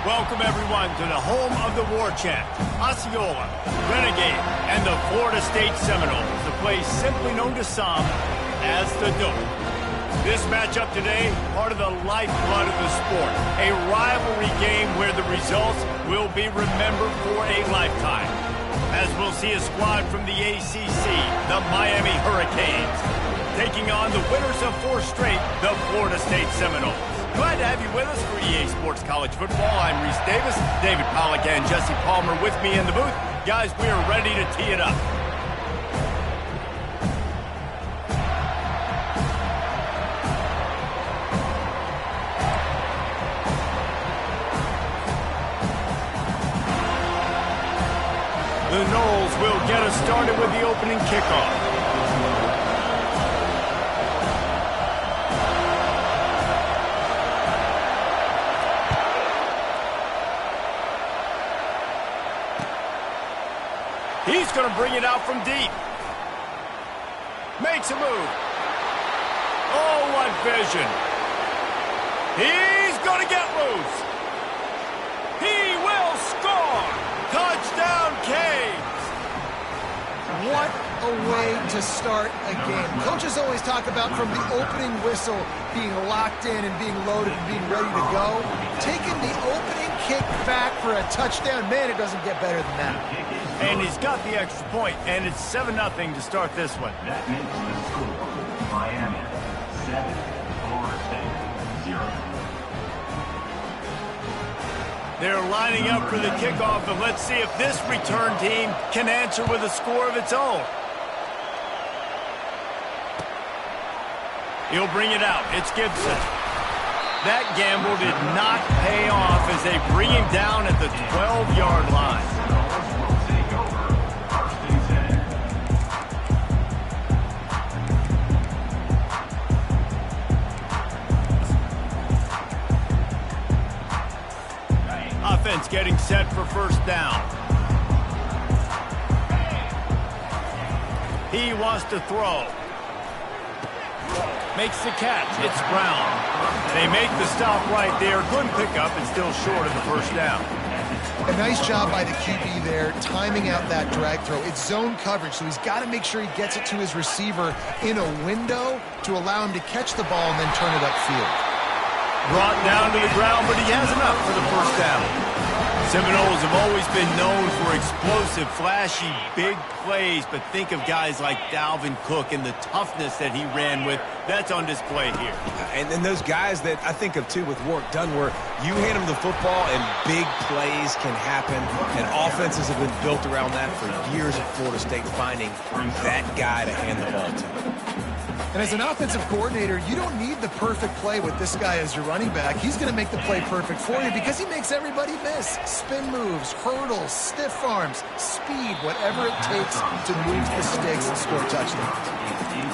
Welcome, everyone, to the home of the War Chant, Osceola, Renegade, and the Florida State Seminoles, the place simply known to some as the Dope. This matchup today, part of the lifeblood of the sport, a rivalry game where the results will be remembered for a lifetime. As we'll see a squad from the ACC, the Miami Hurricanes, taking on the winners of 4 straight, the Florida State Seminoles. Glad to have you with us for EA Sports College Football. I'm Reese Davis, David Pollack and Jesse Palmer with me in the booth. Guys, we are ready to tee it up. The Noles will get us started with the opening kickoff. He's going to bring it out from deep. Makes a move. Oh, what vision. He's going to get loose. He will score. Touchdown, Canes. What a way to start a game. Coaches always talk about from the opening whistle being locked in and being loaded and being ready to go. Taking the opening kick back for a touchdown, man, it doesn't get better than that. And he's got the extra point, and it's 7-0 to start this one. That makes the score Miami 7, Florida State 0. They're lining up for the kickoff, and let's see if this return team can answer with a score of its own. He'll bring it out. It's Gibson. That gamble did not pay off as they bring him down at the 12-yard line. Offense getting set for first down. He wants to throw. Makes the catch. It's Brown. They make the stop right there. Good pickup and still short of the first down. A nice job by the QB there, timing out that drag throw. It's zone coverage, so he's got to make sure he gets it to his receiver in a window to allow him to catch the ball and then turn it upfield. Brought down to the ground, but he has enough for the first down. Seminoles have always been known for explosive, flashy, big plays, but think of guys like Dalvin Cook and the toughness that he ran with. That's on display here. And then those guys that I think of, too, with Warwick Dunn, where you hand them the football and big plays can happen, and offenses have been built around that for years at Florida State, finding that guy to hand the ball to. And as an offensive coordinator, you don't need the perfect play with this guy as your running back. He's going to make the play perfect for you because he makes everybody miss. Spin moves, hurdles, stiff arms, speed, whatever it takes to move the sticks and score touchdowns.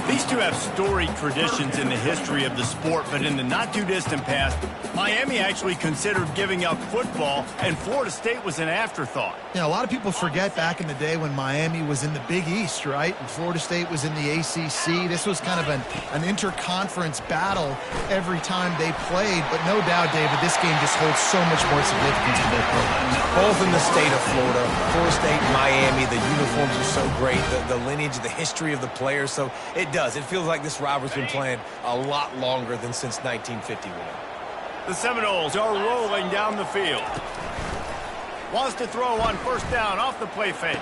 These two have storied traditions in the history of the sport, but in the not-too-distant past, Miami actually considered giving up football, and Florida State was an afterthought. You know, a lot of people forget back in the day when Miami was in the Big East, right? And Florida State was in the ACC. This was kind of an interconference battle every time they played, but no doubt, David, this game just holds so much more significance to both programs. Both in the state of Florida, Florida State, Miami, the uniforms are so great, the lineage, the history of the players, so it does. It feels like this rivalry's been playing a lot longer than since 1951. The Seminoles are rolling down the field. Wants to throw on first down off the play fake.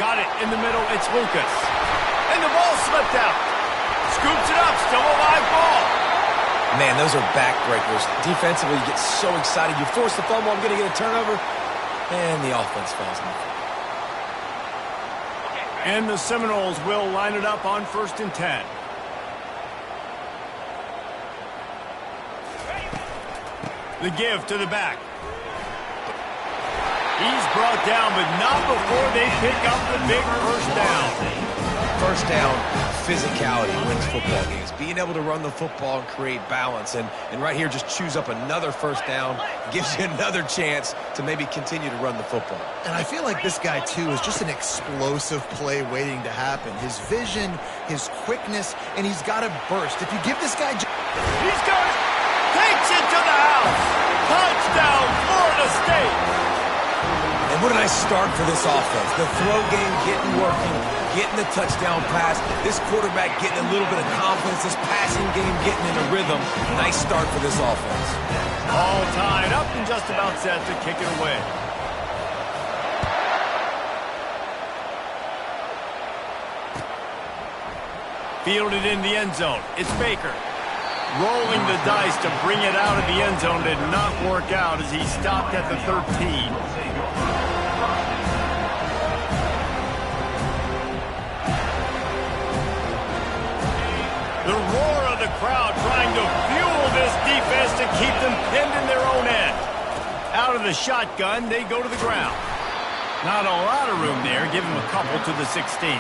Got it in the middle. It's Lucas. And the ball slipped out. Scoops it up. Still a live ball. Man, those are backbreakers. Defensively, you get so excited. You force the fumble. I'm going to get a turnover. And the offense falls in. And the Seminoles will line it up on 1st and 10. The give to the back. He's brought down, but not before they pick up the big first down. First down, physicality wins football games. Being able to run the football and create balance. And right here, just choose up another first down. Gives you another chance to maybe continue to run the football. And I feel like this guy, too, is just an explosive play waiting to happen. His vision, his quickness, and he's got a burst. If you give this guy... He's got it! Takes it to the house! Touchdown, Florida what a nice start for this offense. The throw game working, getting the touchdown pass. This quarterback getting a little bit of confidence. This passing game getting in a rhythm. Nice start for this offense. All tied up and just about set to kick it away. Fielded in the end zone. It's Baker. Rolling the dice to bring it out of the end zone did not work out as he stopped at the 13. The roar of the crowd trying to fuel this defense to keep them pinned in their own end. Out of the shotgun, they go to the ground. Not a lot of room there. Give him a couple to the 16.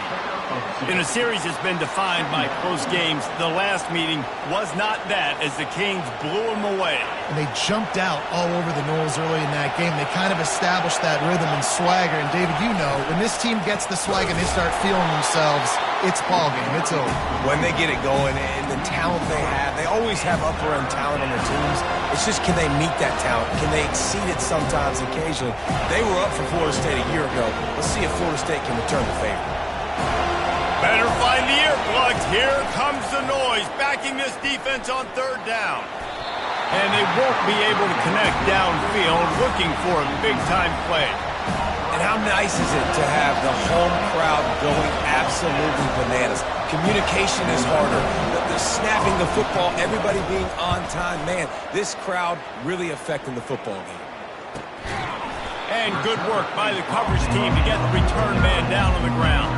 In a series that's been defined by close games, the last meeting was not that as the Kings blew them away. And they jumped out all over the Noles early in that game. They kind of established that rhythm and swagger. And, David, you know, when this team gets the swag and they start feeling themselves, it's ball game. It's over. When they get it going and the talent they always have upper-end talent on their teams. It's just, can they meet that talent? Can they exceed it sometimes, occasionally? They were up for Florida State a year ago. Let's see if Florida State can return the favor. Better find the earplugs. Here comes the noise, backing this defense on third down. And they won't be able to connect downfield, looking for a big-time play. And how nice is it to have the home crowd going absolutely bananas? Communication is harder. The snapping the football, everybody being on time. Man, this crowd really affecting the football game. And good work by the coverage team to get the return man down on the ground.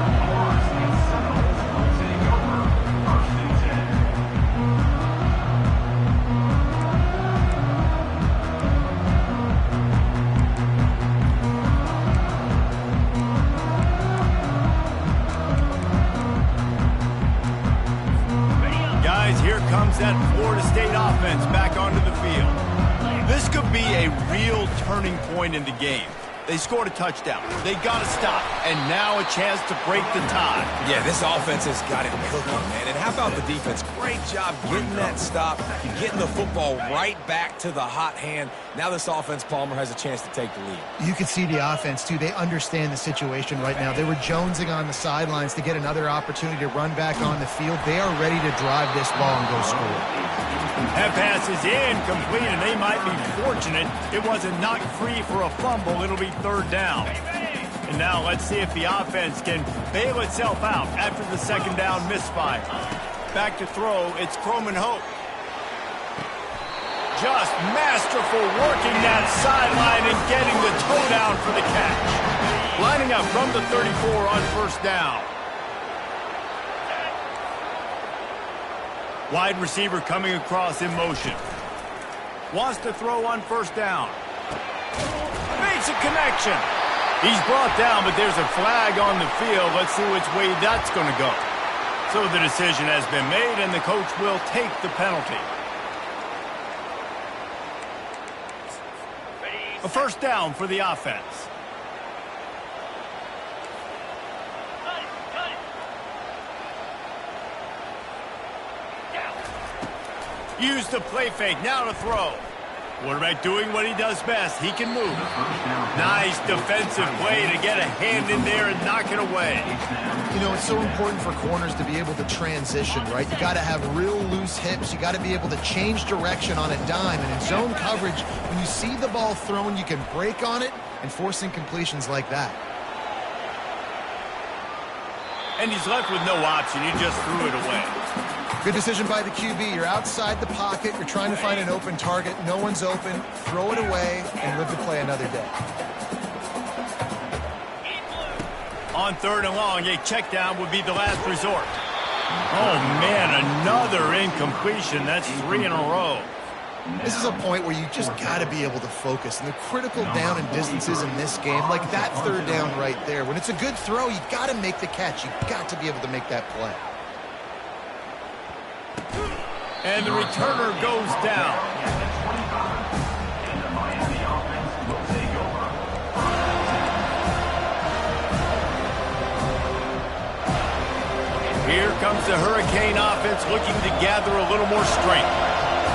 Here comes that Florida State offense back onto the field. This could be a real turning point in the game. They scored a touchdown. They got to stop. And now a chance to break the tie. Yeah, this offense has got it cooking, man. And how about the defense? Great job getting that stop, getting the football right back to the hot hand. Now this offense, Palmer, has a chance to take the lead. You can see the offense, too. They understand the situation right now. They were jonesing on the sidelines to get another opportunity to run back on the field. They are ready to drive this ball and go score. That pass is incomplete, and they might be fortunate it wasn't knocked free for a fumble. It'll be third down. And now let's see if the offense can bail itself out after the second down misfire. Back to throw, it's Croman Hope. Just masterful working that sideline and getting the toe down for the catch. Lining up from the 34 on first down. Wide receiver coming across in motion. Wants to throw on first down. Makes a connection. He's brought down, but there's a flag on the field. Let's see which way that's going to go. So the decision has been made, and the coach will take the penalty. A first down for the offense. Use the play fake, now to throw. Quarterback doing what he does best. He can move. Nice defensive play to get a hand in there and knock it away. You know, it's so important for corners to be able to transition, right? You got to have real loose hips. You got to be able to change direction on a dime. And in zone coverage, when you see the ball thrown, you can break on it and force incompletions like that. And he's left with no option. He just threw it away. Good decision by the QB. You're outside the pocket. You're trying to find an open target. No one's open. Throw it away and live to play another day. On third and long, a check down would be the last resort. Oh, man, another incompletion. That's 3 in a row. This is a point where you just got to be able to focus. And the critical down and distances in this game, like that third down right there, when it's a good throw, you got to make the catch. You got to be able to make that play. And the returner goes down. Here comes the Hurricane offense looking to gather a little more strength.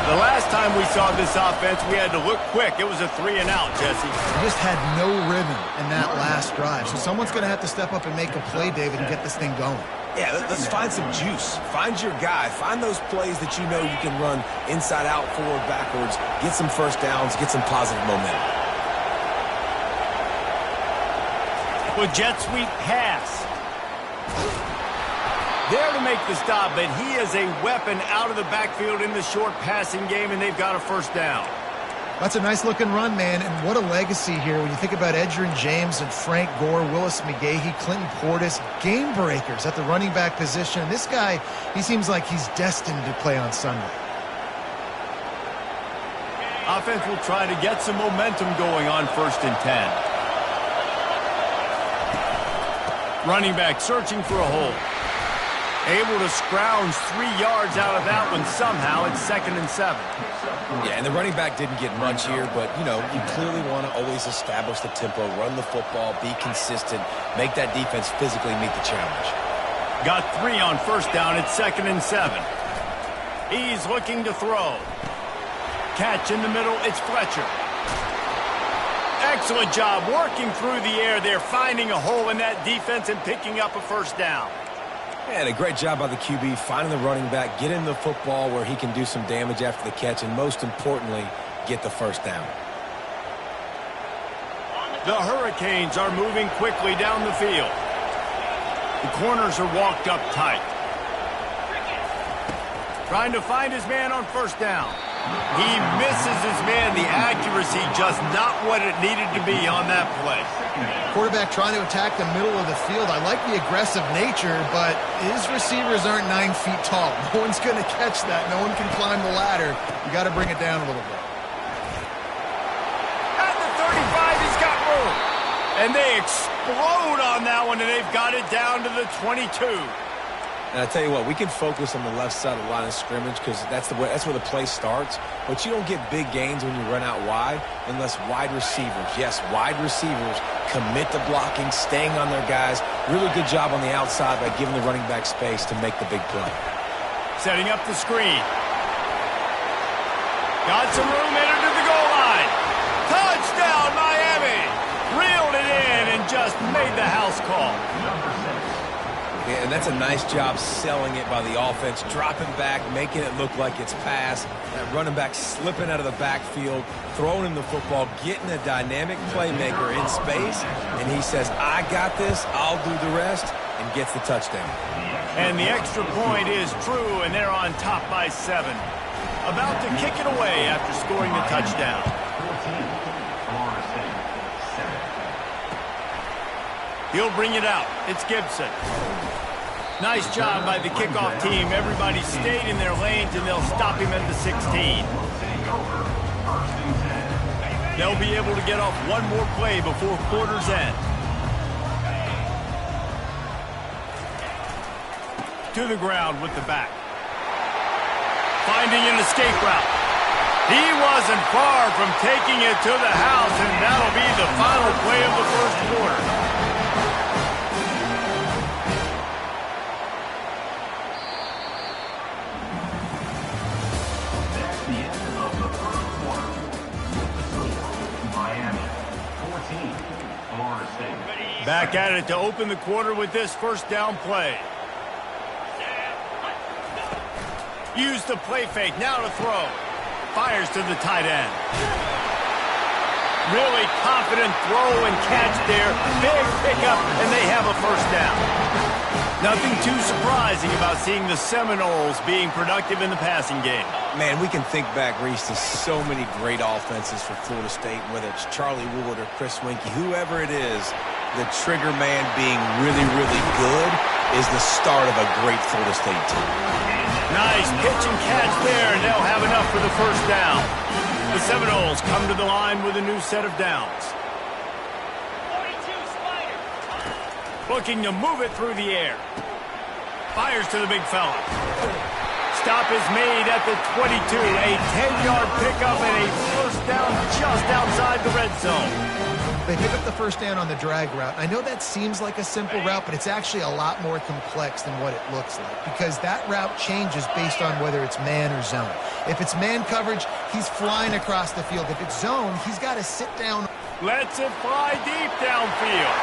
The last time we saw this offense, we had to look quick. It was a 3-and-out, Jesse. They just had no rhythm in that last drive. So someone's going to have to step up and make a play, David, and get this thing going. Yeah, let's find some juice. Find your guy. Find those plays that you know you can run inside out, forward, backwards, get some first downs, get some positive momentum. With jet sweep pass. There to make the stop, but he is a weapon out of the backfield in the short passing game, and they've got a first down. That's a nice-looking run, man, and what a legacy here when you think about Edgerrin James and Frank Gore, Willis McGahee, Clinton Portis, game breakers at the running back position. This guy, he seems like he's destined to play on Sunday. Offense will try to get some momentum going on 1st and 10. Running back searching for a hole. Able to scrounge 3 yards out of that one somehow. It's 2nd and 7. Yeah, and the running back didn't get much here, but, you know, you clearly want to always establish the tempo, run the football, be consistent, make that defense physically meet the challenge. Got 3 on 1st down. It's 2nd and 7. He's looking to throw. Catch in the middle. It's Fletcher. Excellent job working through the air there, finding a hole in that defense and picking up a first down. And a great job by the QB, finding the running back, getting the football where he can do some damage after the catch, and most importantly, get the first down. The Hurricanes are moving quickly down the field. The corners are walked up tight. Trying to find his man on 1st down. He misses his man. The accuracy just not what it needed to be on that play. Quarterback trying to attack the middle of the field. I like the aggressive nature, but his receivers aren't 9 feet tall. No one's going to catch that. No one can climb the ladder. You got to bring it down a little bit. At the 35, he's got room. And they explode on that one, and they've got it down to the 22. And I tell you what, we can focus on the left side of the line of scrimmage because that's where the play starts. But you don't get big gains when you run out wide unless wide receivers, yes, wide receivers, commit to blocking, staying on their guys. Really good job on the outside by giving the running back space to make the big play. Setting up the screen. Got some room, entered to the goal line. Touchdown, Miami! Reeled it in and just made the house call. Yeah, and that's a nice job selling it by the offense, dropping back, making it look like it's pass. That running back slipping out of the backfield, throwing him the football, getting a dynamic playmaker in space, and he says, I got this, I'll do the rest, and gets the touchdown. And the extra point is true, and they're on top by 7. About to kick it away after scoring the touchdown. 14, Florida State, 7. He'll bring it out. It's Gibson. Nice job by the kickoff team. Everybody stayed in their lanes, and they'll stop him at the 16. They'll be able to get off one more play before quarter's end. To the ground with the back. Finding an escape route. He wasn't far from taking it to the house, and that'll be the final play of the first quarter. Back at it to open the quarter with this first down play. Use the play fake, now to throw. Fires to the tight end. Really confident throw and catch there. Big pickup, and they have a first down. Nothing too surprising about seeing the Seminoles being productive in the passing game. Man, we can think back, Reese, to so many great offenses for Florida State, whether it's Charlie Wood or Chris Winkie, whoever it is, the trigger man being really, really good is the start of a great Florida State team. Nice pitch and catch there, and they'll have enough for the first down. The Seminoles come to the line with a new set of downs. 42 Spider. Looking to move it through the air. Fires to the big fella. Stop is made at the 22. A 10-yard pickup and a first down just outside the red zone. They pick up the first down on the drag route. I know that seems like a simple route, but it's actually a lot more complex than what it looks like because that route changes based on whether it's man or zone. If it's man coverage, he's flying across the field. If it's zone, he's got to sit down. Lets it fly deep downfield.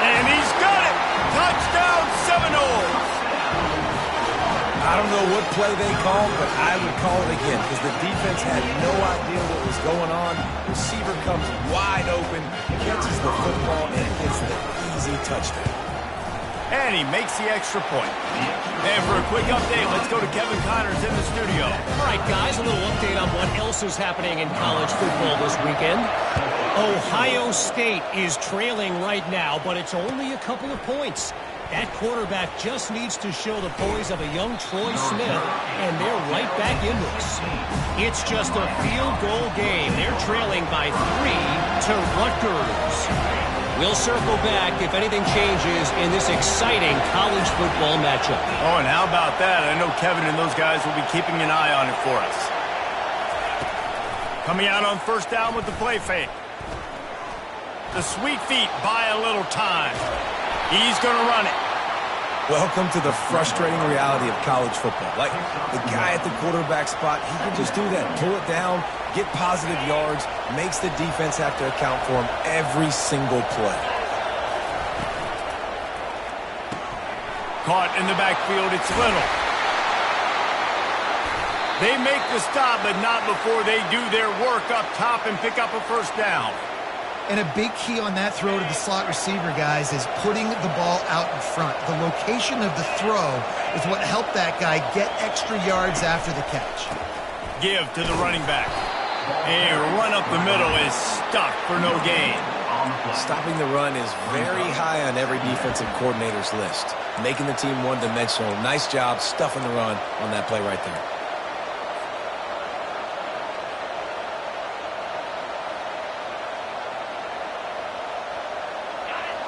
And he's got it! Touchdown Seminoles! I don't know what play they called, but I would call it again because the defense had no idea what was going on. Receiver comes wide open, catches the football, and gets the easy touchdown. And he makes the extra point. And for a quick update, let's go to Kevin Connors in the studio. All right, guys, a little update on what else is happening in college football this weekend. Ohio State is trailing right now, but it's only a couple of points. That quarterback just needs to show the poise of a young Troy Smith, and they're right back in this. It's just a field goal game. They're trailing by 3 to Rutgers. We'll circle back if anything changes in this exciting college football matchup. Oh, and how about that? I know Kevin and those guys will be keeping an eye on it for us. Coming out on first down with the play fake. The sweet feet buy a little time. He's going to run it. Welcome to the frustrating reality of college football. Like, the guy at the quarterback spot, he can just do that. Pull it down, get positive yards, makes the defense have to account for him every single play. Caught in the backfield, it's Little. They make the stop, but not before they do their work up top and pick up a first down. And a big key on that throw to the slot receiver, guys, is putting the ball out in front. The location of the throw is what helped that guy get extra yards after the catch. Give to the running back. A run up the middle is stuck for no gain. Stopping the run is very high on every defensive coordinator's list. Making the team one-dimensional. Nice job stuffing the run on that play right there.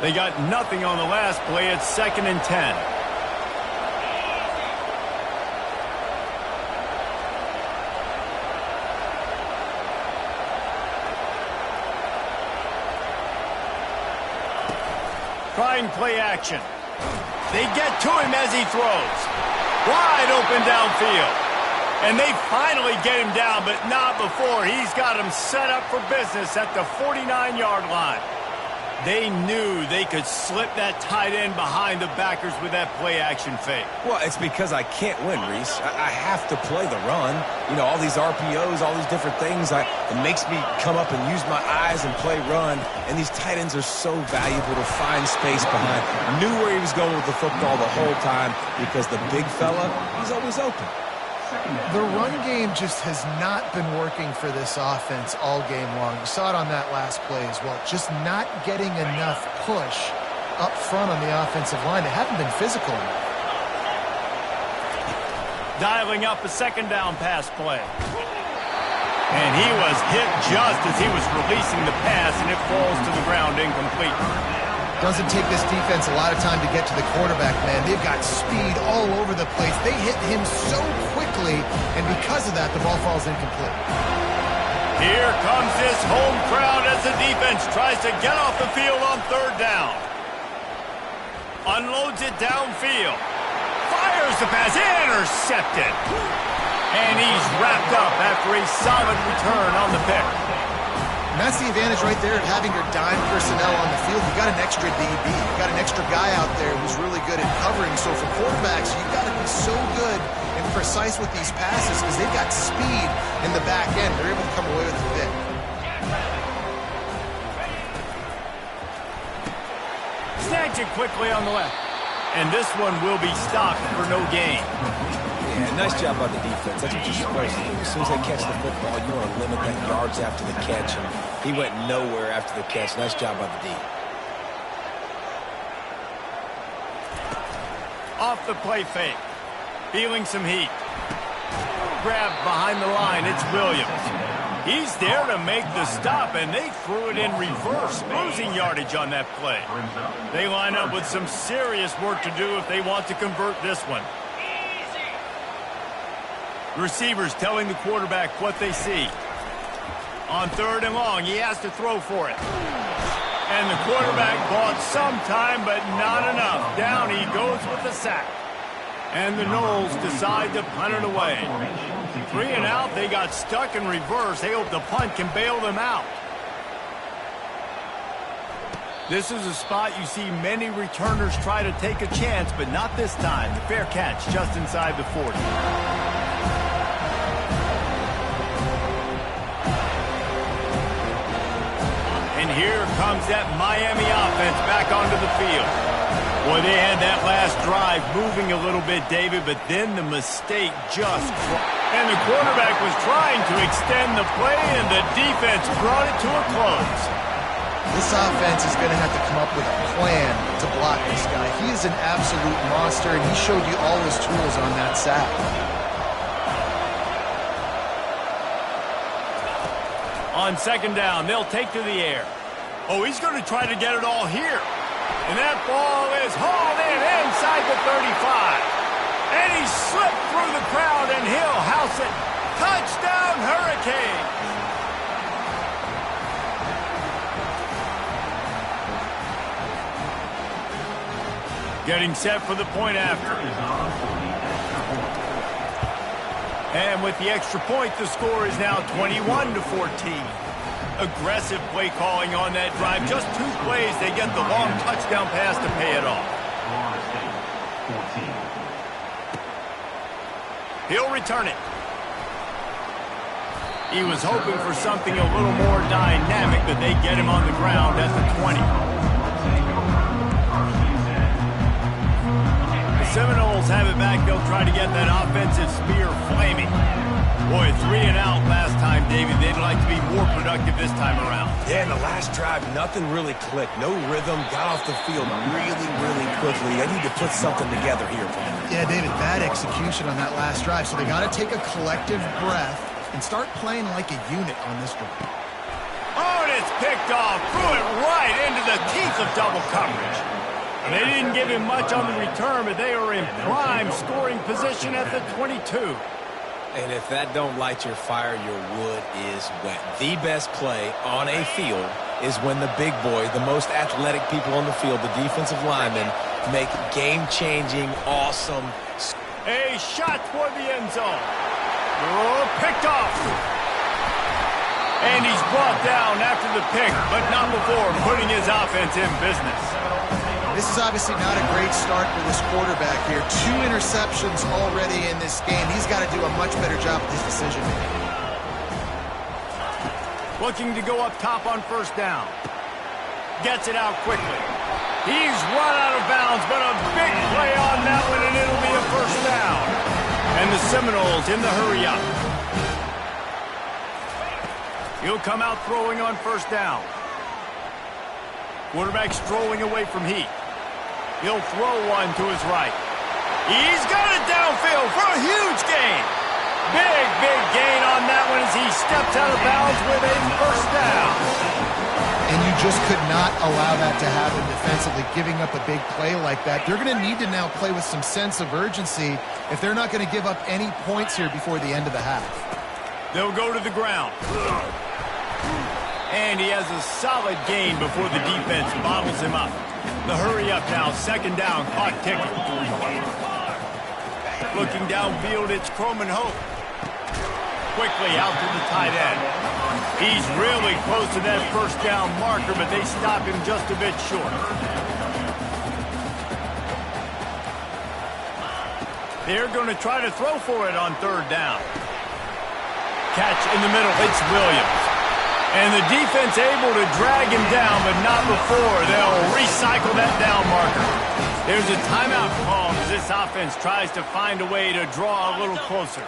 They got nothing on the last play. It's 2nd and 10. Trying play action. They get to him as he throws. Wide open downfield. And they finally get him down, but not before. He's got him set up for business at the 49-yard line. They knew they could slip that tight end behind the backers with that play-action fake. Well, it's because I can't win, Reese. I have to play the run. You know, all these RPOs, all these different things, it makes me come up and use my eyes and play run. And these tight ends are so valuable to find space behind. Knew where he was going with the football the whole time because the big fella, he's always open. The run game just has not been working for this offense all game long. You saw it on that last play as well. Just not getting enough push up front on the offensive line. They haven't been physical enough. Dialing up a 2nd down pass play. And he was hit just as he was releasing the pass, and it falls to the ground incomplete. Doesn't take this defense a lot of time to get to the quarterback, man. They've got speed all over the place. They hit him so quickly, and because of that, the ball falls incomplete. Here comes this home crowd as the defense tries to get off the field on 3rd down. Unloads it downfield. Fires the pass. Intercepted. And he's wrapped up after a solid return on the pick. And that's the advantage right there of having your dime personnel on the field. You got an extra DB. You got an extra guy out there who's really good at covering. So for quarterbacks, you've got to be so good and precise with these passes because they've got speed in the back end. They're able to come away with the pick. Snags it quickly on the left. And this one will be stopped for no gain. Yeah, nice job by the defense. That's what you're supposed to do. As soon as they catch the football, you want to limit that yards after the catch. And he went nowhere after the catch. Nice job by the D. Off the play fake. Feeling some heat. Grabbed behind the line. It's Williams. He's there to make the stop, and they threw it in reverse, losing yardage on that play. They line up with some serious work to do if they want to convert this one. Receivers telling the quarterback what they see. On 3rd and long, he has to throw for it. And the quarterback bought some time, but not enough. Down he goes with the sack. And the Knowles decide to punt it away. 3 and out, they got stuck in reverse. They hope the punt can bail them out. This is a spot you see many returners try to take a chance, but not this time. The fair catch just inside the 40. And here comes that Miami offense back onto the field. Boy, they had that last drive moving a little bit, David, but then the mistake just... And the quarterback was trying to extend the play, and the defense brought it to a close. This offense is going to have to come up with a plan to block this guy. He is an absolute monster, and he showed you all his tools on that sack. On 2nd down, they'll take to the air. Oh, he's going to try to get it all here. And that ball is hauled in inside the 35. And he slipped through the crowd, and he'll house it. Touchdown, Hurricanes! Getting set for the point after. And with the extra point, the score is now 21-14. Aggressive play calling on that drive. Just 2 plays, they get the long touchdown pass to pay it off. He'll return it. He was hoping for something a little more dynamic, but they get him on the ground at the 20. The Seminoles have it back. They'll try to get that offensive spear flaming. Boy, 3 and out last time, David. They'd like to be more productive this time around. Yeah, in the last drive, nothing really clicked. No rhythm, got off the field really, really quickly. They need to put something together here. Yeah, David, bad execution on that last drive, so they got to take a collective breath and start playing like a unit on this drive. Oh, and it's picked off. Threw it right into the teeth of double coverage. They didn't give him much on the return, but they are in prime scoring position at the 22. And if that don't light your fire, your wood is wet. The best play on a field is when the big boy, the most athletic people on the field, the defensive linemen, make game-changing, awesome... A shot toward the end zone. Oh, picked off. And he's brought down after the pick, but not before putting his offense in business. This is obviously not a great start for this quarterback here. 2 interceptions already in this game. He's got to do a much better job with his decision-making. Looking to go up top on 1st down. Gets it out quickly. He's run out of bounds, but a big play on that one, and it'll be a 1st down. And the Seminoles in the hurry-up. He'll come out throwing on 1st down. Quarterback strolling away from Heat. He'll throw one to his right. He's got it downfield for a huge gain. Big gain on that one as he steps out of bounds with a 1st down. And you just could not allow that to happen defensively, giving up a big play like that. They're going to need to now play with some sense of urgency if they're not going to give up any points here before the end of the half. They'll go to the ground. And he has a solid gain before the defense bottles him up. The hurry up now, 2nd down, clock ticking. Looking downfield, it's Croman Hope. Quickly out to the tight end. He's really close to that 1st down marker, but they stop him just a bit short. They're going to try to throw for it on 3rd down. Catch in the middle, it's Williams. And the defense able to drag him down, but not before. They'll recycle that down marker. There's a timeout call as this offense tries to find a way to draw a little closer.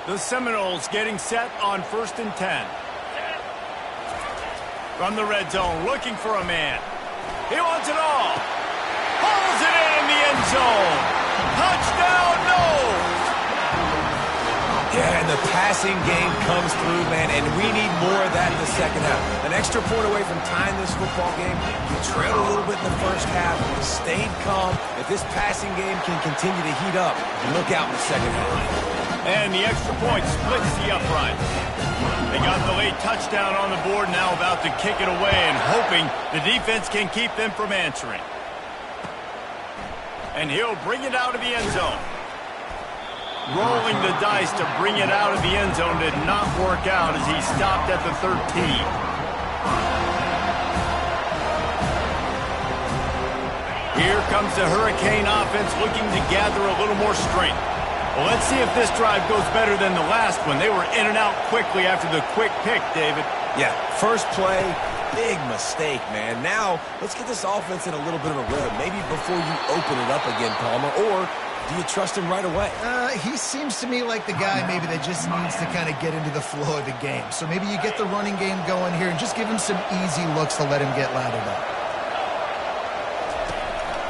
The Seminoles getting set on 1st and 10. From the red zone, looking for a man. He wants it all. Pulls it in the end zone. Touchdown, Knowles! Yeah, and the passing game comes through, man, and we need more of that in the 2nd half. An extra point away from tying this football game. You trailed a little bit in the 1st half, stayed calm. If this passing game can continue to heat up, look out in the 2nd half. And the extra point splits the upright. They got the late touchdown on the board, now about to kick it away and hoping the defense can keep them from answering. And he'll bring it out of the end zone. Rolling the dice to bring it out of the end zone did not work out as he stopped at the 13. Here comes the Hurricane offense looking to gather a little more strength. Well, let's see if this drive goes better than the last one. They were in and out quickly after the quick pick, David. Yeah, first play, big mistake, man. Now, let's get this offense in a little bit of a rhythm. Maybe before you open it up again, Palmer, or do you trust him right away? He seems to me like the guy maybe that just needs to kind of get into the flow of the game. So maybe you get the running game going here and just give him some easy looks to let him get lathered up.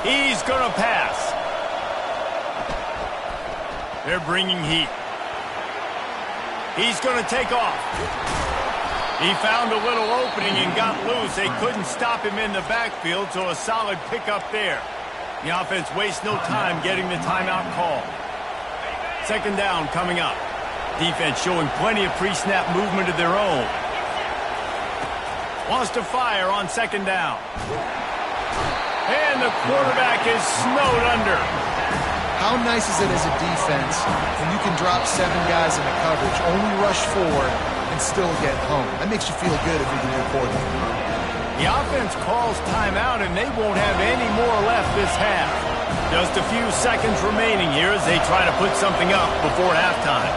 He's going to pass. They're bringing heat. He's going to take off. He found a little opening and got loose. They couldn't stop him in the backfield, so a solid pickup there. The offense wastes no time getting the timeout call. Second down coming up. Defense showing plenty of pre-snap movement of their own. Wants to fire on second down. And the quarterback is snowed under. How nice is it as a defense when you can drop 7 guys in the coverage, only rush 4, and still get home? That makes you feel good if you're the new coordinator. The offense calls timeout, and they won't have any more left this half. Just a few seconds remaining here as they try to put something up before halftime.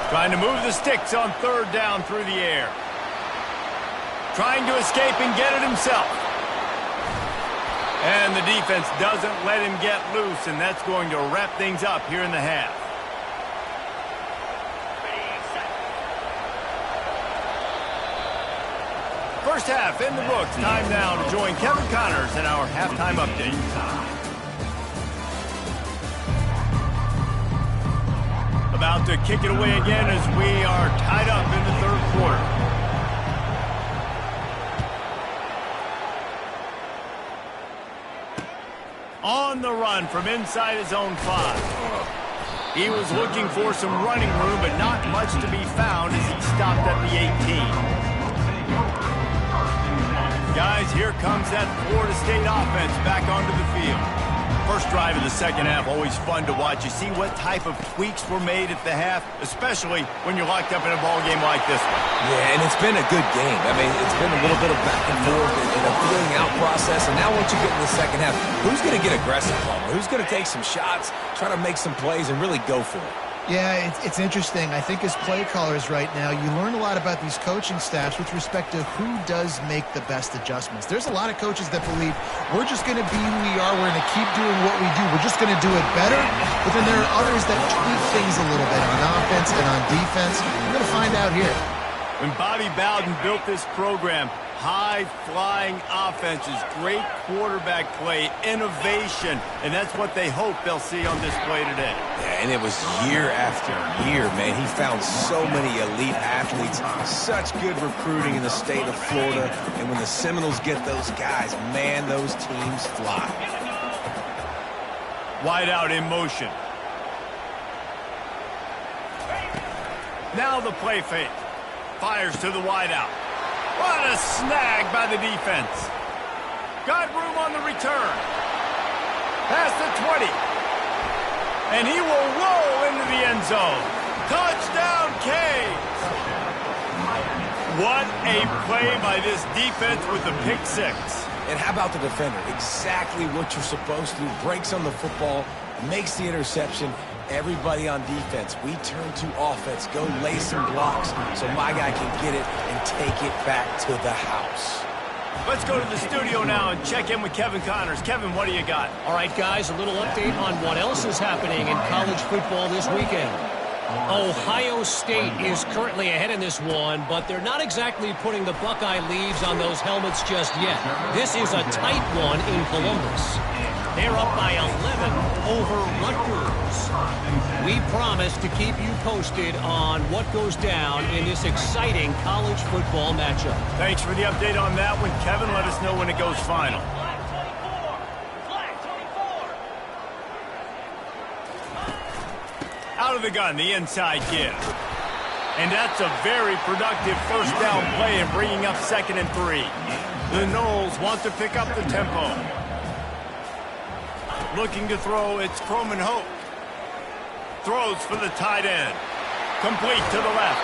Trying to move the sticks on third down through the air. Trying to escape and get it himself. And the defense doesn't let him get loose, and that's going to wrap things up here in the half. First half in the books. Time now to join Kevin Connors in our halftime update. About to kick it away again as we are tied up in the third quarter. On the run from inside his own 5. He was looking for some running room, but not much to be found as he stopped at the 18. Guys, here comes that Florida State offense back onto the field. First drive of the second half, always fun to watch. You see what type of tweaks were made at the half, especially when you're locked up in a ball game like this one. Yeah, and it's been a good game. I mean, it's been a little bit of back and forth and a feeling out process. And now once you get in the second half, who's going to get aggressive, Palmer? Who's going to take some shots, try to make some plays, and really go for it? Yeah, it's interesting. I think as play callers right now, you learn a lot about these coaching staffs with respect to who does make the best adjustments. There's a lot of coaches that believe we're just going to be who we are. We're going to keep doing what we do. We're just going to do it better. But then there are others that tweak things a little bit on offense and on defense. We're going to find out here. When Bobby Bowden built this program, high-flying offenses, great quarterback play, innovation, and that's what they hope they'll see on display today. Yeah, and it was year after year, man. He found so many elite athletes, such good recruiting in the state of Florida, and when the Seminoles get those guys, man, those teams fly. Wide out in motion. Now the play fake. Fires to the wideout. What a snag by the defense. Got room on the return. Past the 20. And he will roll into the end zone. Touchdown, Canes. What a play by this defense with the pick 6. And how about the defender? Exactly what you're supposed to do. Breaks on the football, makes the interception. Everybody on defense, we turn to offense. Go lay some blocks so my guy can get it and take it back to the house. Let's go to the studio now and check in with Kevin Connors. Kevin, what do you got? All right, guys, a little update on what else is happening in college football this weekend. Ohio State is currently ahead in this one, but they're not exactly putting the Buckeye leaves on those helmets just yet. This is a tight one in Columbus. They're up by 11 over Rutgers. We promise to keep you posted on what goes down in this exciting college football matchup. Thanks for the update on that one, Kevin. Let us know when it goes final. Out Out of the gun, the inside give. And that's a very productive first down play in bringing up 2nd and 3. The Knowles want to pick up the tempo. Looking to throw, it's Croman Hope. Throws for the tight end. Complete to the left.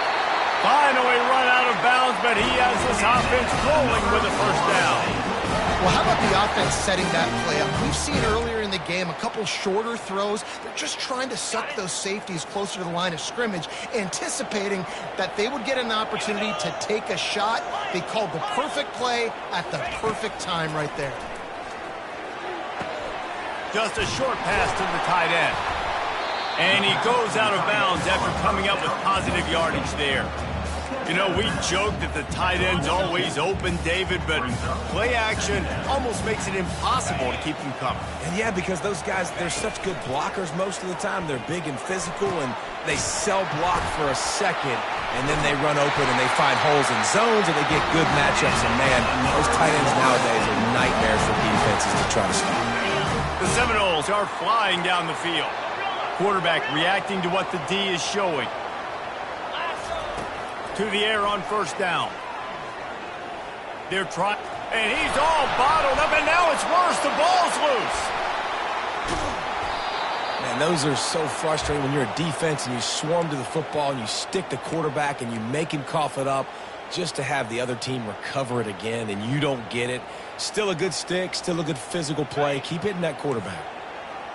Finally run out of bounds, but he has this offense rolling with a first down. Well, how about the offense setting that play up? We've seen earlier in the game a couple shorter throws. They're just trying to suck those safeties closer to the line of scrimmage, anticipating that they would get an opportunity to take a shot. They called the perfect play at the perfect time right there. Just a short pass to the tight end. And he goes out of bounds after coming up with positive yardage there. You know, we joke that the tight end's always open, David, but play action almost makes it impossible to keep them coming. And yeah, because those guys, they're such good blockers most of the time. They're big and physical, and they sell block for a second, and then they run open and they find holes in zones, and they get good matchups. And man, those tight ends nowadays are nightmares for defenses to try to stop. The Seminoles are flying down the field. Quarterback reacting to what the D is showing. To the air on first down. They're trying, and he's all bottled up, and now it's worse. The ball's loose. Man, those are so frustrating when you're a defense and you swarm to the football and you stick the quarterback and you make him cough it up just to have the other team recover it again, and you don't get it. Still a good stick, still a good physical play. Keep hitting that quarterback.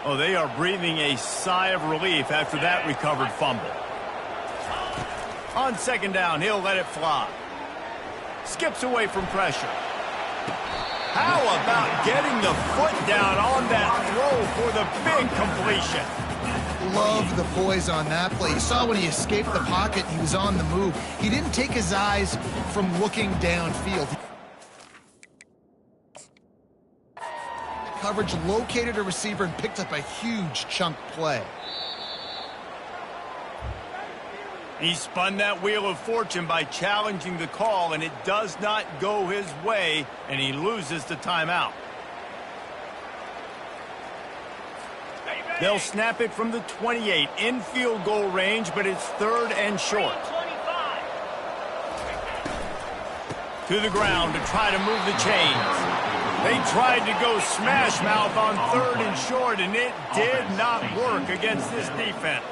Oh, they are breathing a sigh of relief after that recovered fumble. On 2nd down, he'll let it fly. Skips away from pressure. How about getting the foot down on that throw for the big completion? Love the poise on that play. You saw when he escaped the pocket, he was on the move. He didn't take his eyes from looking downfield. Coverage located a receiver and picked up a huge chunk play. He spun that wheel of fortune by challenging the call, and it does not go his way, and he loses the timeout. They'll snap it from the 28 in field goal range, but it's 3rd and short. To the ground to try to move the chains. They tried to go smash mouth on 3rd and short, and it did not work against this defense.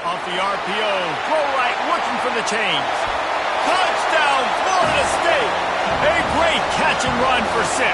Off the RPO, throw right, looking for the chains. Touchdown, Florida State! A great catch and run for 6.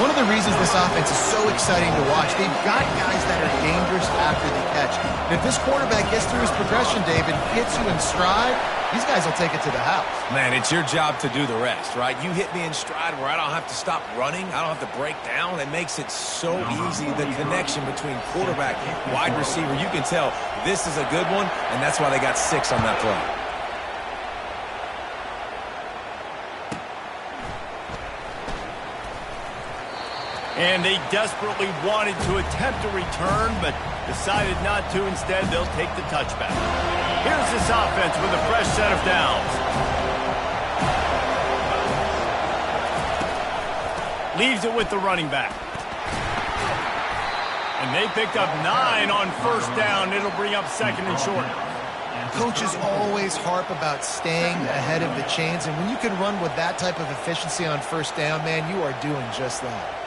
One of the reasons this offense is so exciting to watch, they've got guys that are dangerous after the catch. And if this quarterback gets through his progression, David, hits you in stride, these guys will take it to the house. Man, it's your job to do the rest, right? You hit me in stride where I don't have to stop running. I don't have to break down. It makes it so easy, the connection between quarterback and wide receiver. You can tell this is a good one, and that's why they got 6 on that play. And they desperately wanted to attempt a return, but decided not to. Instead, they'll take the touchback. Here's this offense with a fresh set of downs. Leaves it with the running back. And they picked up 9 on first down. It'll bring up 2nd and short. Coaches always harp about staying ahead of the chains, and when you can run with that type of efficiency on first down, man, you are doing just that.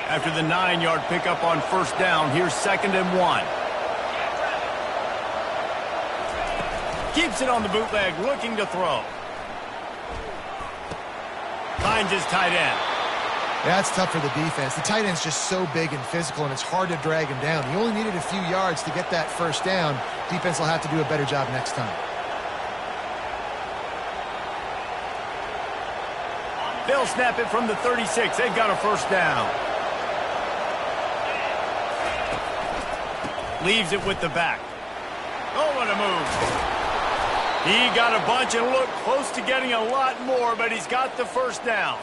After the 9-yard pickup on first down, here's 2nd and 1. Keeps it on the bootleg, looking to throw. Finds his tight end. That's tough for the defense. The tight end's just so big and physical, and it's hard to drag him down. He only needed a few yards to get that first down. Defense will have to do a better job next time. They'll snap it from the 36. They've got a first down. Leaves it with the back. Oh, what a move. He got a bunch and looked close to getting a lot more, but he's got the first down.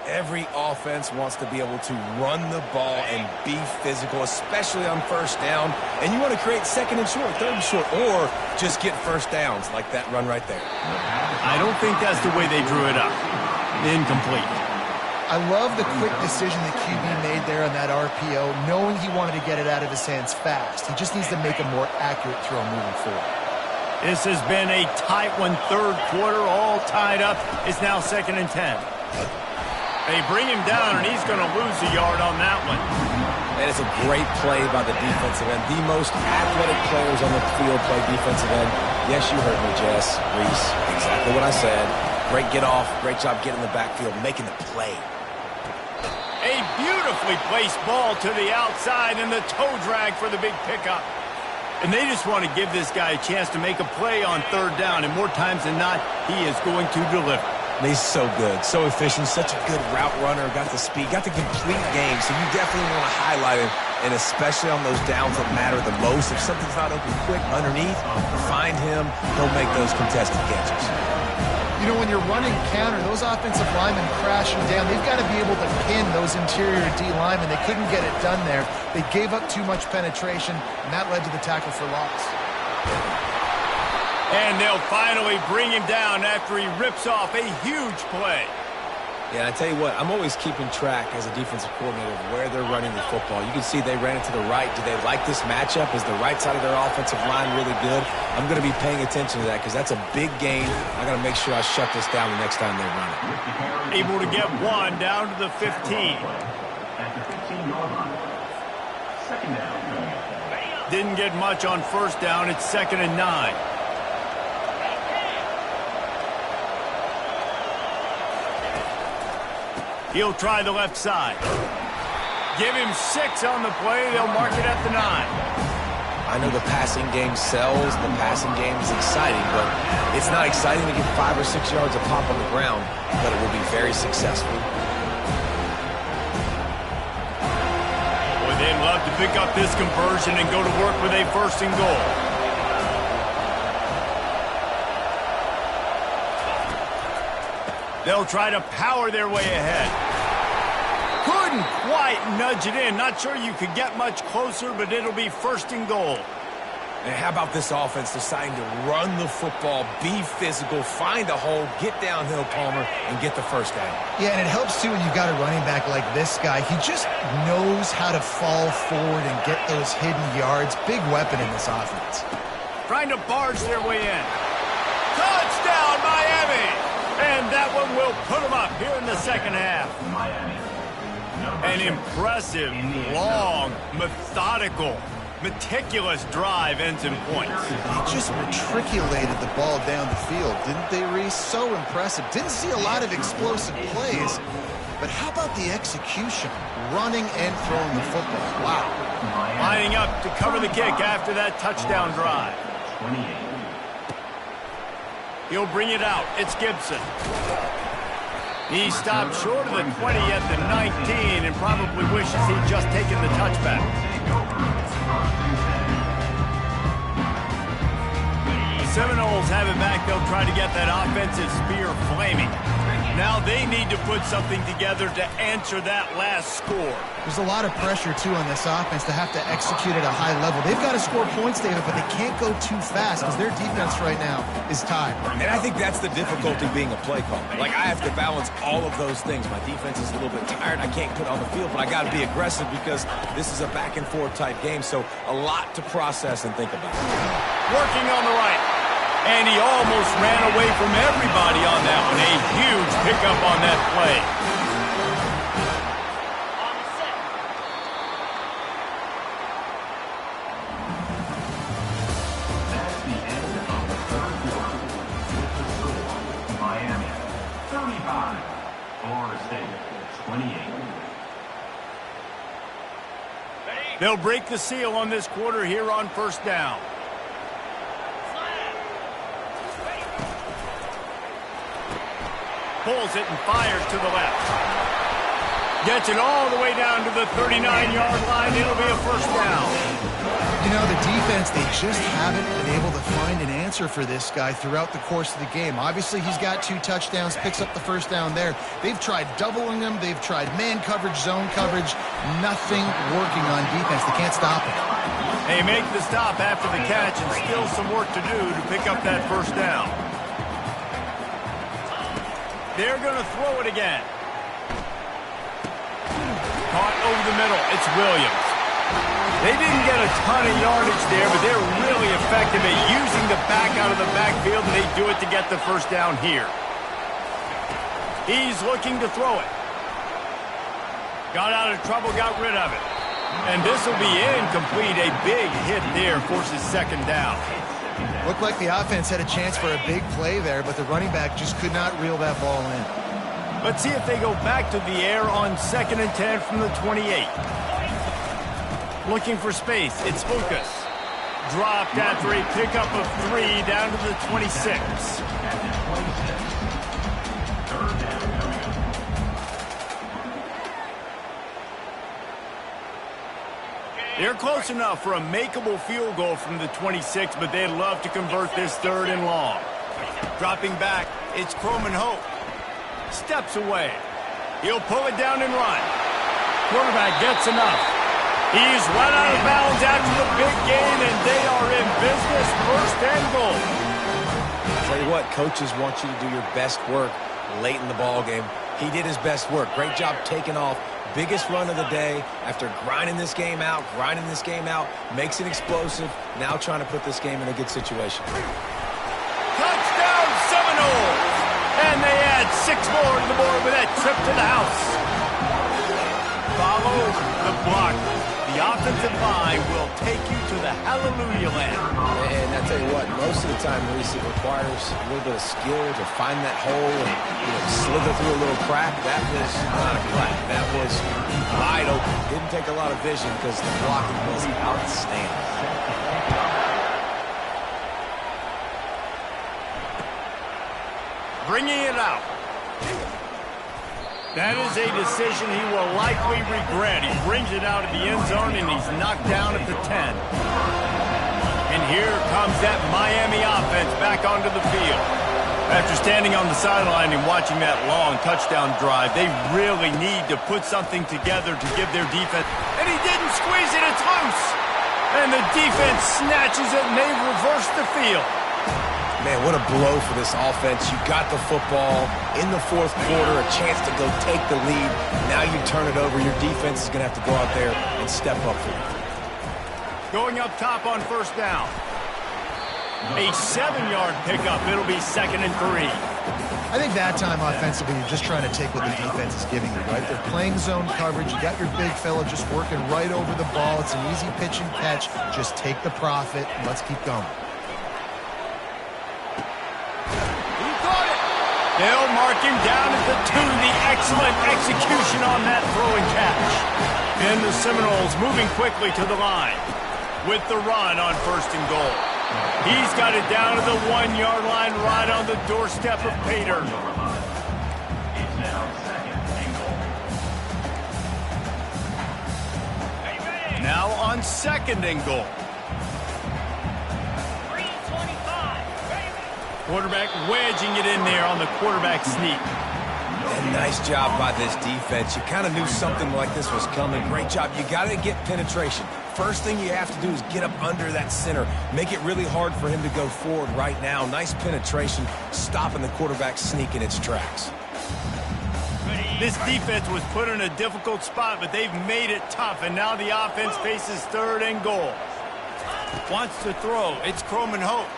Every offense wants to be able to run the ball and be physical, especially on first down. And you want to create 2nd and short, 3rd and short, or just get first downs like that run right there. I don't think that's the way they drew it up. Incomplete. I love the quick decision that QB made there on that RPO, knowing he wanted to get it out of his hands fast. He just needs to make a more accurate throw moving forward. This has been a tight one, third quarter, all tied up. It's now 2nd and 10. They bring him down, and he's going to lose a yard on that one. That is a great play by the defensive end. The most athletic players on the field play defensive end. Yes, you heard me, Jess, Reese. Exactly what I said. Great get off. Great job getting in the backfield, making the play. A beautifully placed ball to the outside and the toe drag for the big pickup. And they just want to give this guy a chance to make a play on 3rd down, and more times than not, he is going to deliver. He's so good, so efficient, such a good route runner, got the speed, got the complete game, so you definitely want to highlight him, and especially on those downs that matter the most. If something's not open quick underneath, find him, he'll make those contested catches. You know, when you're running counter, those offensive linemen crashing down, they've got to be able to pin those interior D linemen. They couldn't get it done there. They gave up too much penetration, and that led to the tackle for loss. And they'll finally bring him down after he rips off a huge play. Yeah, and I tell you what, I'm always keeping track as a defensive coordinator of where they're running the football. You can see they ran it to the right. Do they like this matchup? Is the right side of their offensive line really good? I'm going to be paying attention to that because that's a big gain. I got to make sure I shut this down the next time they run it. Able to get one down to the 15. At the 15-yard line. 2nd down. Didn't get much on 1st down. It's 2nd and 9. He'll try the left side. Give him 6 on the play. They'll mark it at the 9. I know the passing game sells. The passing game is exciting, but it's not exciting to get 5 or 6 yards of pop on the ground, but it will be very successful. Boy, they'd love to pick up this conversion and go to work with a 1st and goal. They'll try to power their way ahead. Couldn't quite nudge it in. Not sure you could get much closer, but it'll be 1st and goal. And how about this offense deciding to run the football, be physical, find a hole, get downhill, Palmer, and get the 1st down? Yeah, and it helps, too, when you've got a running back like this guy. He just knows how to fall forward and get those hidden yards. Big weapon in this offense. Trying to barge their way in. Touchdown, Miami! And that one will put them up here in the 2nd half. An impressive, long, methodical, meticulous drive ends in points. They just matriculated the ball down the field, didn't they, Reese? So impressive. Didn't see a lot of explosive plays, but how about the execution? Running and throwing the football. Wow. Lining up to cover the kick after that touchdown drive. 28. He'll bring it out. It's Gibson. He stopped short of the 20 at the 19 and probably wishes he'd just taken the touchback. The Seminoles have it back. They'll try to get that offensive spear flaming. Now they need to put something together to answer that last score. There's a lot of pressure, too, on this offense to have to execute at a high level. They've got to score points, David, but they can't go too fast because their defense right now is tired. And I think that's the difficulty being a play caller. Like, I have to balance all of those things. My defense is a little bit tired. I can't put on the field, but I got to be aggressive because this is a back-and-forth type game, so a lot to process and think about. Working on the right. And he almost ran away from everybody on that one. A huge pickup on that play. That's the end of the 3rd quarter. With the score, Miami 35, Florida State 28. They'll break the seal on this quarter here on 1st down. Pulls it and fires to the left. Gets it all the way down to the 39-yard line. It'll be a 1st down. You know, the defense, they just haven't been able to find an answer for this guy throughout the course of the game. Obviously, he's got 2 touchdowns, picks up the 1st down there. They've tried doubling him. They've tried man coverage, zone coverage. Nothing working on defense. They can't stop him. They make the stop after the catch and still some work to do to pick up that 1st down. They're going to throw it again. Caught over the middle. It's Williams. They didn't get a ton of yardage there, but they're really effective at using the back out of the backfield, and they do it to get the first down here. He's looking to throw it. Got out of trouble, got rid of it. And this will be incomplete. A big hit there forces second down. Looked like the offense had a chance for a big play there, but the running back just could not reel that ball in. Let's see if they go back to the air on 2nd and 10 from the 28. Looking for space. It's Lucas. Dropped after a pickup of 3 down to the 26. They're close enough for a makeable field goal from the 26, but they'd love to convert this 3rd and long. Dropping back, it's Croman Hope. Steps away. He'll pull it down and run. Quarterback gets enough. He's run out of bounds after the big gain, and they are in business. 1st and goal. I'll tell you what, coaches want you to do your best work late in the ball game. He did his best work. Great job taking off. Biggest run of the day after grinding this game out, makes it explosive, now trying to put this game in a good situation. Touchdown Seminoles! And they add 6 more to the board with that trip to the house. Follow the block. The offensive line will take you to the hallelujah land. And I tell you what, most of the time, Reese, it requires a little bit of skill to find that hole and slither through a little crack. That was not a crack. That was wide open. Didn't take a lot of vision because the blocking was outstanding. Bringing it out. That is a decision he will likely regret. He brings it out of the end zone, and he's knocked down at the 10. And here comes that Miami offense back onto the field. After standing on the sideline and watching that long touchdown drive, they really need to put something together to give their defense. And he didn't squeeze it. It's loose. And the defense snatches it, and they reverse the field. Man, what a blow for this offense. You got the football in the 4th quarter, a chance to go take the lead. Now you turn it over. Your defense is going to have to go out there and step up for you. Going up top on 1st down. A 7-yard pickup. It'll be 2nd and 3. I think that time offensively, you're just trying to take what the defense is giving you, right? They're playing zone coverage. You got your big fella just working right over the ball. It's an easy pitch and catch. Just take the profit, and let's keep going. They'll mark him down at the 2. The excellent execution on that throw and catch. And the Seminoles moving quickly to the line with the run on 1st and goal. He's got it down to the 1-yard line right on the doorstep of Pater. Now on 2nd and goal. Quarterback wedging it in there on the quarterback sneak. And nice job by this defense. You kind of knew something like this was coming. Great job. You got to get penetration. First thing you have to do is get up under that center. Make it really hard for him to go forward right now. Nice penetration, stopping the quarterback sneak in its tracks. This defense was put in a difficult spot, but they've made it tough, and now the offense faces 3rd and goal. Wants to throw. It's Croman Hope.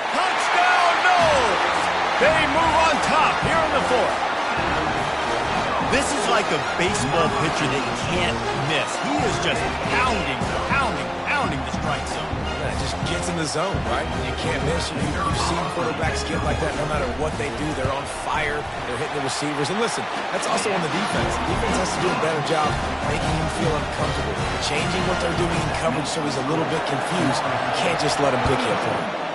Touchdown, no! They move on top here in the 4th. This is like a baseball pitcher that you can't miss. He is just pounding the strike zone. Yeah, it just gets in the zone, right? You can't miss. You've seen quarterbacks get like that no matter what they do. They're on fire. They're hitting the receivers. And listen, that's also on the defense. The defense has to do a better job making him feel uncomfortable, changing what they're doing in coverage so he's a little bit confused. You can't just let him pick you apart.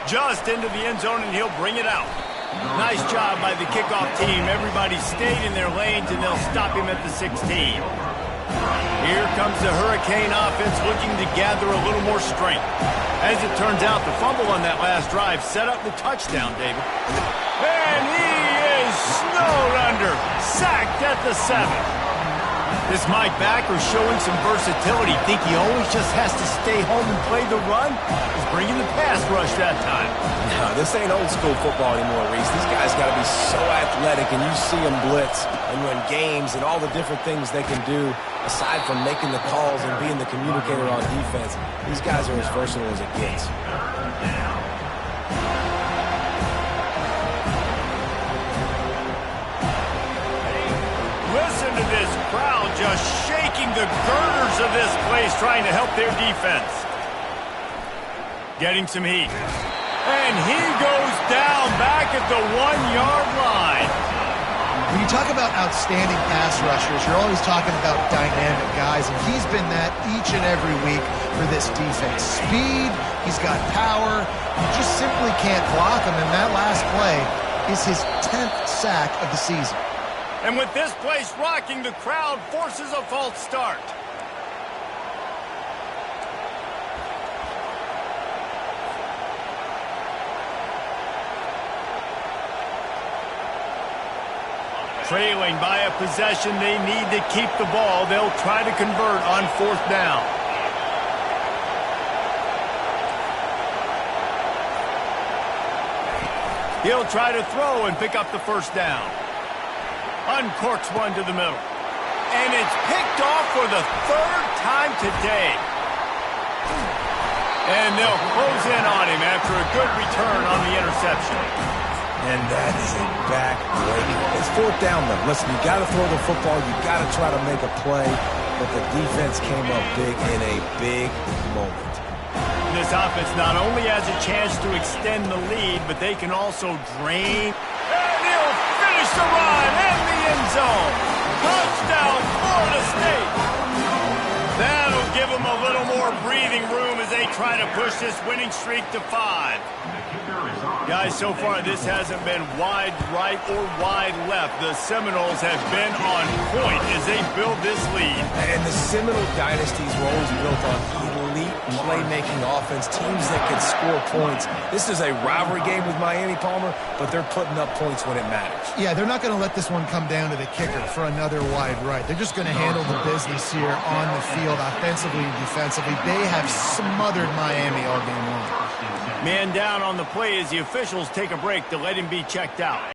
Just into the end zone, and he'll bring it out. Nice job by the kickoff team. Everybody stayed in their lanes, and they'll stop him at the 16. Here comes the Hurricane offense looking to gather a little more strength. As it turns out, the fumble on that last drive set up the touchdown, David. And he is snowed under, sacked at the 7. This Mike backer showing some versatility. Think he always just has to stay home and play the run? He's bringing the pass rush that time. No, this ain't old school football anymore, Reese. These guys got to be so athletic, and you see them blitz and win games and all the different things they can do aside from making the calls and being the communicator on defense. These guys are as versatile as it gets. Listen to this crowd just shaking the girders of this place, trying to help their defense. Getting some heat. And he goes down back at the 1-yard line. When you talk about outstanding pass rushers, you're always talking about dynamic guys, and he's been that each and every week for this defense. Speed, he's got power, you just simply can't block him, and that last play is his 10th sack of the season. And with this place rocking, the crowd forces a false start. Trailing by a possession, they need to keep the ball. They'll try to convert on 4th down. He'll try to throw and pick up the 1st down. Uncorks one to the middle. And it's picked off for the 3rd time today. And they'll close in on him after a good return on the interception. And that is a back-breaker. It's 4th down, though. Listen, you got to throw the football. You got to try to make a play. But the defense came up big in a big moment. This offense not only has a chance to extend the lead, but they can also drain. And he'll finish the run in the end zone. Touchdown, Florida State. That'll give them a little more breathing room as they try to push this winning streak to 5. Guys, so far this hasn't been wide right or wide left. The Seminoles have been on point as they build this lead. And the Seminole dynasties were always built on elite playmaking offense, teams that can score points. This is a rivalry game with Miami, Palmer, but they're putting up points when it matters. Yeah, they're not going to let this one come down to the kicker for another wide right. They're just going to handle the business here on the field, offensively and defensively. They have smothered Miami all game long. Man down on the play as the officials take a break to let him be checked out.